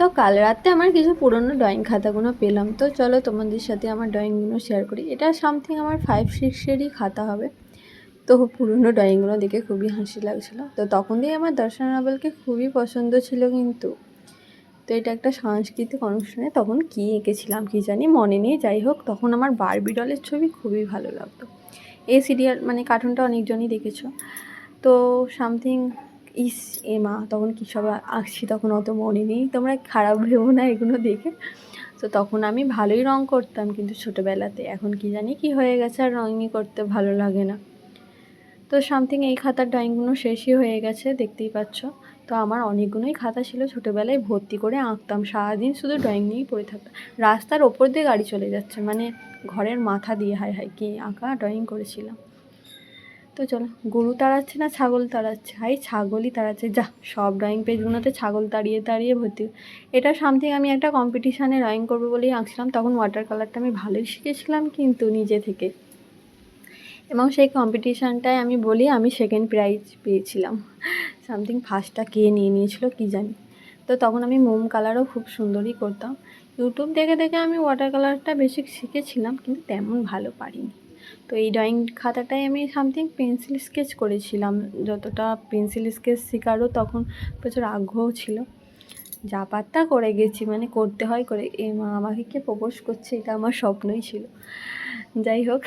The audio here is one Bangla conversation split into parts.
তো কাল রাতে আমার কিছু পুরনো ড্রয়িং খাতাগুলো পেলাম, তো চলো তোমাদের সাথে আমার ড্রয়িংগুলো শেয়ার করি। এটা সামথিং আমার 5-6-এরই খাতা হবে। তো পুরনো ড্রয়িংগুলো দেখে খুবই হাসি লাগছিলো। তো তখন দিয়ে আমার দর্শন রাবলকে খুবই পছন্দ ছিল কিন্তু। তো এটা একটা সাংস্কৃতিক অনুষ্ঠানে তখন কী এঁকেছিলাম কী জানি মনে নেই, যাই হোক তখন আমার বারবি ডলের ছবি খুবই ভালো লাগতো। এই সিরিয়াল মানে কার্টুনটা অনেকজনই দেখেছো। তো সামথিং ইস মা তখন কী সব আঁকছি তখন অত মনে নেই, তোমরা খারাপ ভেবো না এগুলো দেখে। তো তখন আমি ভালোই রং করতাম কিন্তু ছোটোবেলাতে, এখন কি জানি কি হয়ে গেছে আর রঙই করতে ভালো লাগে না। তো সামথিং এই খাতার ড্রয়িংগুলো শেষই হয়ে গেছে, দেখতেই পাচ্ছ। তো আমার অনেকগুলোই খাতা ছিল, ছোটোবেলায় ভর্তি করে আঁকতাম, সারাদিন শুধু ড্রয়িং নিয়েই পড়ে থাকতাম। রাস্তার ওপর দিয়ে গাড়ি চলে যাচ্ছে, মানে ঘরের মাথা দিয়ে, হায় হায় কি আঁকা ড্রয়িং করেছিলাম। তো চলো, গরু তাড়াচ্ছে না ছাগল তাড়াচ্ছে, হাই ছাগলই তাড়াচ্ছে, যা সব ড্রয়িং পেজগুলোতে ছাগল তাড়িয়ে তাড়িয়ে ভর্তি। এটা সামথিং আমি একটা কম্পিটিশানে ড্রয়িং করবো বলেই আঁকছিলাম, তখন ওয়াটার কালারটা আমি ভালোই শিখেছিলাম কিন্তু নিজে থেকে, এবং সেই কম্পিটিশানটায় আমি বলি আমি সেকেন্ড প্রাইজ পেয়েছিলাম। সামথিং ফার্স্টটা কে নিয়ে নিয়েছিল কী জানি। তো তখন আমি মোম কালারও খুব সুন্দরই করতাম। ইউটিউব দেখে দেখে আমি ওয়াটার কালারটা বেশি শিখেছিলাম কিন্তু তেমন ভালো পারিনি। তো এই ড্রয়িং খাতাটায় আমি সামথিং পেন্সিল স্কেচ করেছিলাম, যতটা পেন্সিল স্কেচ শেখারও তখন প্রচুর আগ্রহ ছিল, যা পাত্তা করে গেছি, মানে করতে হয় করে। মা আমাকে কে প্রপোজ করছে, এটা আমার স্বপ্নই ছিল। যাই হোক,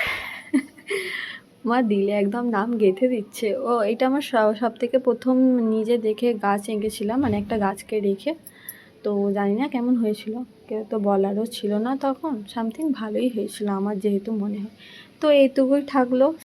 মা দিলে একদম নাম গেঁথে দিচ্ছে। ও এটা আমার সব থেকে প্রথম নিজে দেখে গাছ এঁকেছিলাম, মানে একটা গাছকে রেখে। তো জানি না কেমন হয়েছিল, কেউ তো বলারও ছিল না তখন, সামথিং ভালোই হয়েছিল আমার যেহেতু মনে হয়। তো এইটুকুই থাকলো।